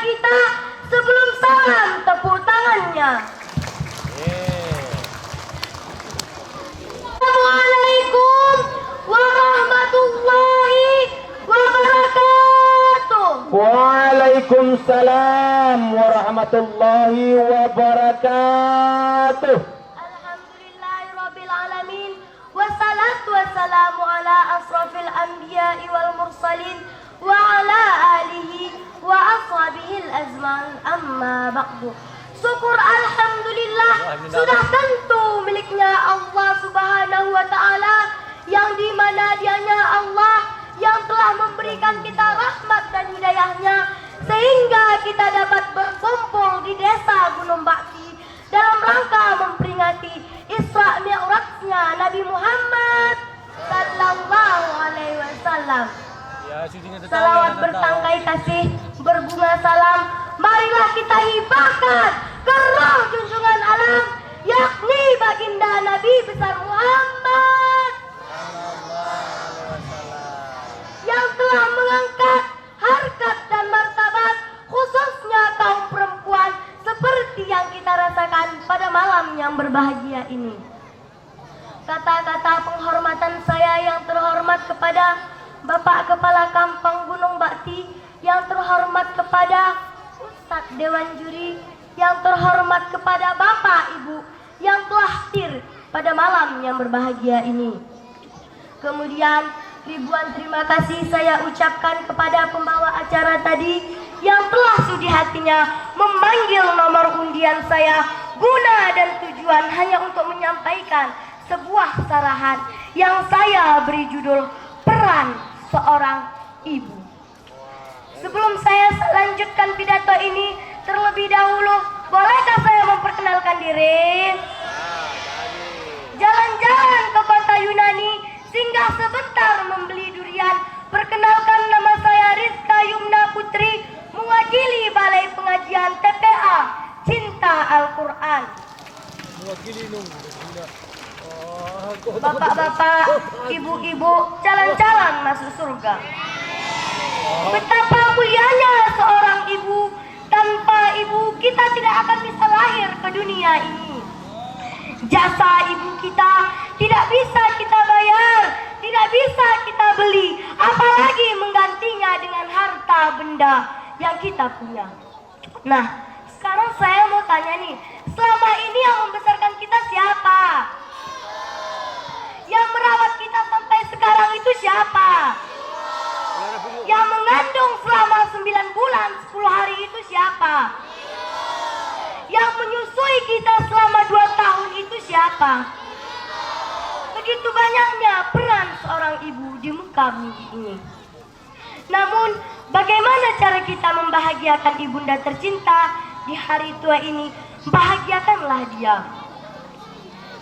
kita sebelum salam tepuk tangannya. Assalamualaikum warahmatullahi wabarakatuh. Waalaikumsalam warahmatullahi wabarakatuh. Alhamdulillahirabbil alamin. Wassalatu wassalamu ala asrafil anbiya'i wal mursalin wa ala alihi wa ashabihil azman, amma ba'du. Syukur alhamdulillah sudah tentu miliknya Allah Subhanahu wa taala, yang dimana dianya Allah yang telah memberikan kita rahmat dan hidayahnya sehingga kita dapat berkumpul di desa Gunung Bakti dalam rangka memperingati Isra Mi'rajnya Nabi Muhammad sallallahu alaihi wasallam. Salawat bertangkai kasih, berbunga salam, marilah kita hibahkan ke roh junjungan alam, yakni baginda Nabi besar Muhammad yang telah mengangkat harkat dan martabat khususnya kaum perempuan seperti yang kita rasakan pada malam yang berbahagia ini. Kata-kata penghormatan saya yang terhormat kepada Bapak Kepala Kampung Gunung Bakti, yang terhormat kepada Ustadz Dewan Juri, yang terhormat kepada Bapak Ibu yang telah hadir pada malam yang berbahagia ini. Kemudian ribuan terima kasih saya ucapkan kepada pembawa acara tadi yang telah sudi hatinya memanggil nomor undian saya guna dan tujuan hanya untuk menyampaikan sebuah sarahan yang saya beri judul Peran Seorang Ibu. Sebelum saya lanjutkan pidato ini, terlebih dahulu bolehkah saya memperkenalkan diri? Jalan-jalan ke kota Yunani, singgah sebentar membeli durian. Perkenalkan, nama saya Rizka Yumna Putri, mewakili Balai Pengajian TPA Cinta Al-Quran. Bapak-bapak, ibu-ibu, jalan-jalan masuk surga. Betapa mulianya seorang ibu. Tanpa ibu kita tidak akan bisa lahir ke dunia ini. Jasa ibu kita tidak bisa kita bayar, tidak bisa kita beli, apalagi menggantinya dengan harta benda yang kita punya. Nah, sekarang saya mau tanya nih, selama ini yang membesarkan kita siapa? Yang merawat kita sampai sekarang itu siapa? Yang mengandung selama 9 bulan 10 hari itu siapa? Yang menyusui kita selama 2 tahun itu siapa? Begitu banyaknya peran seorang ibu di muka bumi ini. Namun, bagaimana cara kita membahagiakan ibunda tercinta di hari tua ini? Bahagiakanlah dia.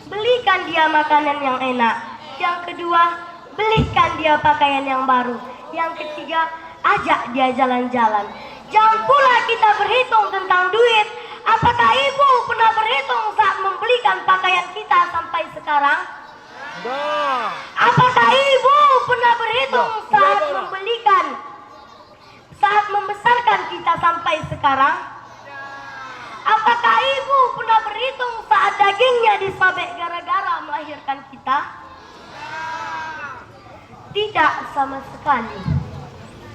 Belikan dia makanan yang enak. Yang kedua, belikan dia pakaian yang baru. Yang ketiga, ajak dia jalan-jalan. Jangan pula kita berhitung tentang duit. Apakah ibu pernah berhitung saat membelikan pakaian kita sampai sekarang? Apakah ibu pernah berhitung saat membesarkan kita sampai sekarang? Apakah ibu pernah berhitung saat dagingnya disobek gara-gara melahirkan kita? Tidak sama sekali.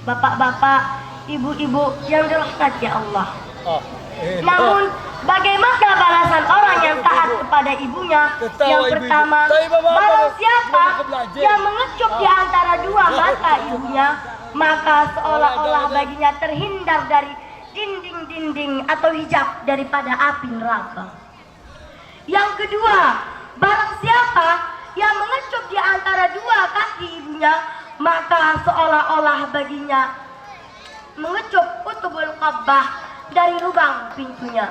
Bapak-bapak, ibu-ibu yang dirahmati Allah. Namun, bagaimana balasan orang yang taat kepada ibunya? Yang pertama, barang siapa yang mengecup di antara dua mata ibunya, maka seolah-olah baginya terhindar dari dinding-dinding atau hijab daripada api neraka. Yang kedua, barang siapa yang mengecup di antara dua kaki ibunya, maka seolah-olah baginya mengecup kutubul qabbah dari lubang pintunya.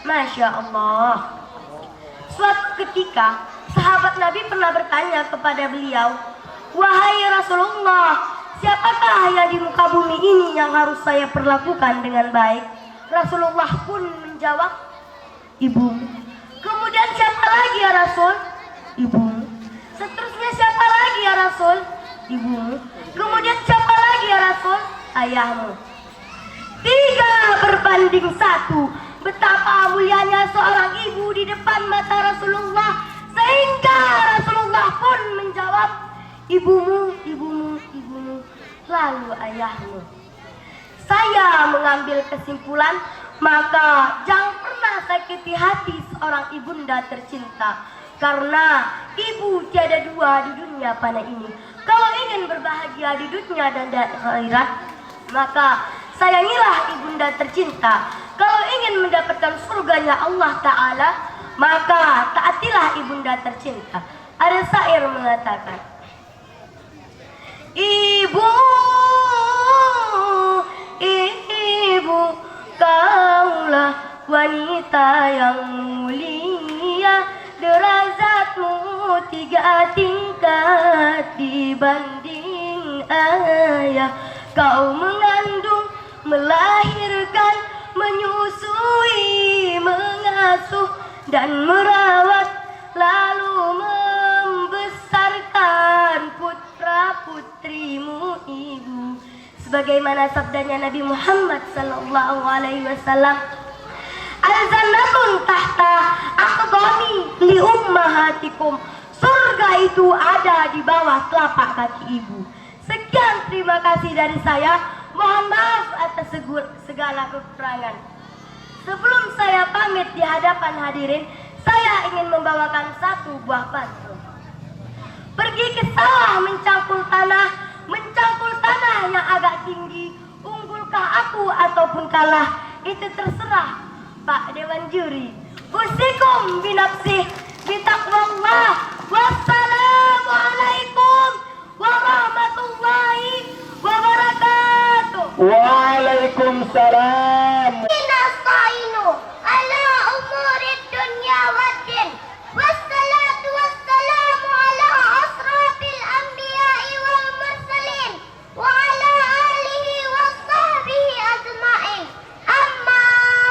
Masya Allah. Suatu ketika sahabat Nabi pernah bertanya kepada beliau, "Wahai Rasulullah, siapakah yang di muka bumi ini yang harus saya perlakukan dengan baik?" Rasulullah pun menjawab, "Ibu." Kemudian, "Siapa lagi ya Rasul?" "Ibu." Seterusnya, "Siapa lagi ya Rasul?" "Ibu." Kemudian, "Siapa lagi ya Rasul?" "Ayahmu." 3:1. Betapa mulianya seorang ibu di depan mata Rasulullah, sehingga Rasulullah pun menjawab, ibumu, ibumu, ibumu, lalu ayahmu. Saya mengambil kesimpulan, maka jangan pernah sakiti hati seorang ibunda tercinta, karena ibu tiada dua di dunia panah ini. Kalau ingin berbahagia di dunia dan di akhirat, maka sayangilah ibunda tercinta. Kalau ingin mendapatkan surganya Allah Ta'ala, maka taatilah ibunda tercinta. Ada syair mengatakan, ibu, ibu, kaulah wanita yang mulia, derajatmu 3 tingkat dibanding ayah. Kau mengandung, melahirkan, menyusui, mengasuh, dan merawat, lalu membesarkan putra-putrimu ibu. Sebagaimana sabdanya Nabi Muhammad SAW, al-jannatun tahta aqdami li ummahatikum. Surga itu ada di bawah telapak kaki ibu. Sekian, terima kasih dari saya. Mohon maaf atas segala kekurangan. Sebelum saya pamit di hadapan hadirin, saya ingin membawakan satu buah pantun. Pergi ke sawah mencangkul tanah yang agak tinggi. Unggulkah aku ataupun kalah, itu terserah Pak Dewan Juri. Usikum binafsih bitaqwallah. Wassalamualaikum warahmatullahi wabarakatuh. Waalaikumsalam. Nasta'inu ala umurid dunya waddin. Wassalatu wassalamu ala asrafil anbiya'i wal mursalin wa ala alihi wa sahbihi ajma'in. Amma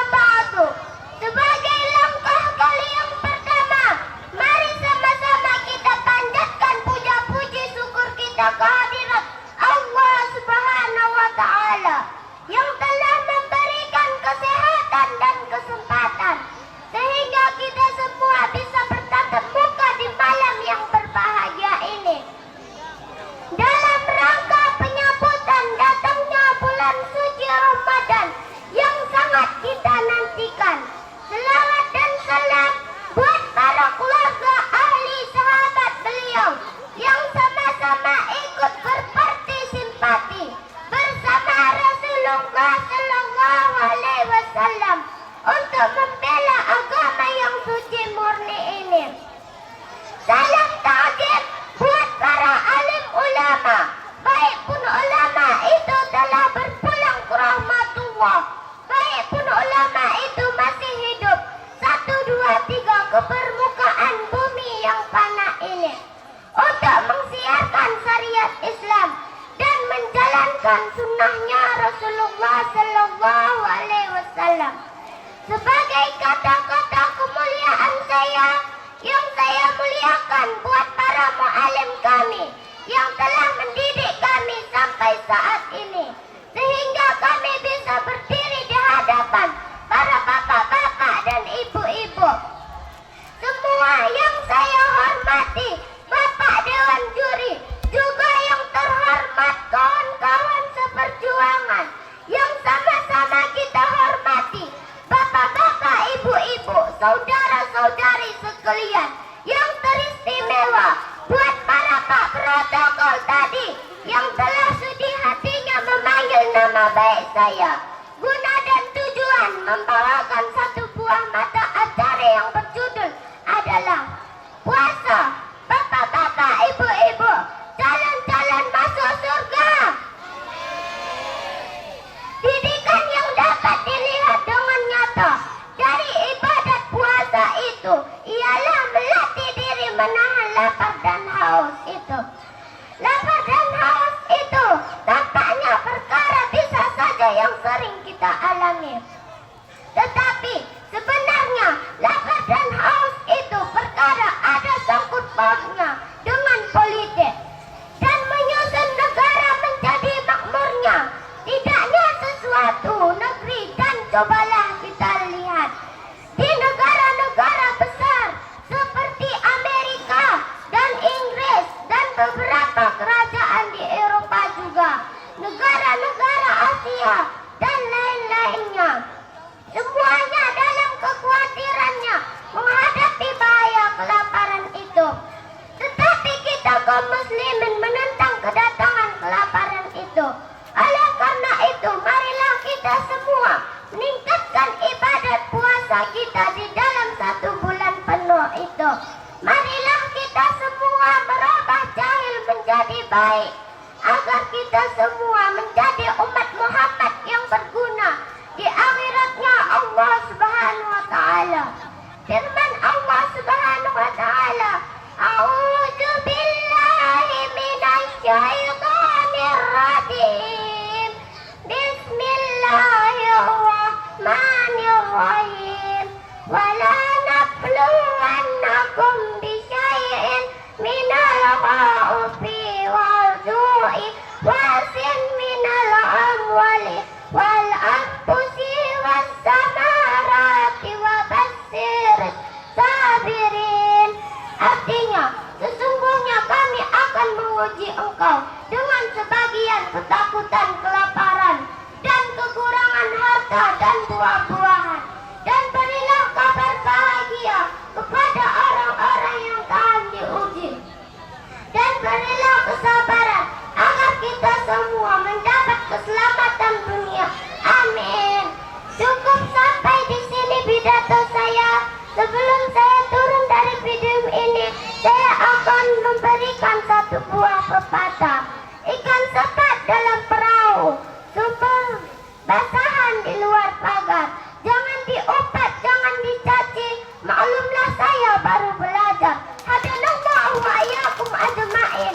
ba'du. Sebagai langkah kali yang pertama, mari sama-sama kita panjatkan puja-puji syukur kita kehadirat Allah Subhanahu wa Ta'ala yang telah memberikan kesehatan dan kesempatan sehingga kita semua bisa bertatap muka di malam yang berbahagia ini. Dalam rangka penyambutan datangnya bulan suci Ramadan yang sangat kita nantikan, selawat dan salam buat para keluarga, ahli, sahabat beliau yang sama-sama ikut berpartisipasi bersama Rasulullah Sallallahu Alaihi Wasallam untuk membela agama yang suci murni ini. Salam takbir buat para alim ulama, baik pun ulama itu telah berpulang ke rahmatullah, baik pun ulama itu masih hidup 1, 2, 3 ke permukaan bumi yang fana ini untuk mensiarkan syariat Islam dan menjalankan sunnahnya Rasulullah Sallallahu Alaihi Wasallam. Sebagai kata-kata kemuliaan saya yang saya muliakan buat para mu'alim kami yang telah mendidik kami sampai saat ini, sehingga kami bisa berdiri di hadapan para bapak-bapak dan ibu-ibu. Semua yang saya hormati, Bapak Dewan Juri, juga yang terhormat kawan-kawan seperjuangan yang sama-sama kita hormati, bapak-bapak, ibu-ibu, saudara-saudari sekalian yang teristimewa, buat para pak protokol tadi yang telah sudi hatinya memanggil nama baik saya, guna dan tujuan membawakan satu buah mata acara yang berjudul adalah puasa. Bapak-bapak, ibu-ibu, calon-calon masuk surga. Didikan yang dapat dilihat dengan nyata dari ibadat puasa itu ialah melatih diri menahan lapar dan haus itu. Lapar dan haus itu tampaknya perkara bisa saja yang sering kita alami. kita lihat di negara-negara besar seperti Amerika dan Inggris dan beberapa kerajaan di Eropa juga, negara-negara Asia dan lain-lainnya. Semuanya dalam kekhawatirannya menghadapi bahaya kelaparan itu. Tetapi kita kaum muslimin menentang kedatangan kelaparan itu. Oleh karena itu, marilah kita semua meningkatkan ibadat puasa kita di dalam 1 bulan penuh itu. Marilah kita semua merubah jahil menjadi baik, agar kita semua menjadi umat Muhammad yang berguna di akhiratnya Allah Subhanahu wa taala. Firman Allah Subhanahu wa taala, "A'udzu billahi minasy syaithanir rajim. Bismillahirrahmanirrahim. Wala nabluwannakum bisyai'in minal khawfi wal ju'i wasin minal amwali wal anfusi was samarati wa basyiril sabirin." Artinya, sesungguhnya kami akan menguji engkau dengan sebagian ketakutan kelaparan dan kekurangan harta dan buah-buahan, dan berilah kabar bahagia kepada orang-orang yang tahan diuji, dan berilah kesabaran agar kita semua mendapat keselamatan dunia. Amin. Cukup sampai di sini pidato saya. Sebelum saya turun dari video ini, saya akan memberikan satu buah pepatah. Ikan sepat dalam perahu, sumber basahan di luar pagar. Jangan diumpat, jangan dicaci. Maklumlah saya baru belajar. Hadanallahu wa iyyakum ajma'in.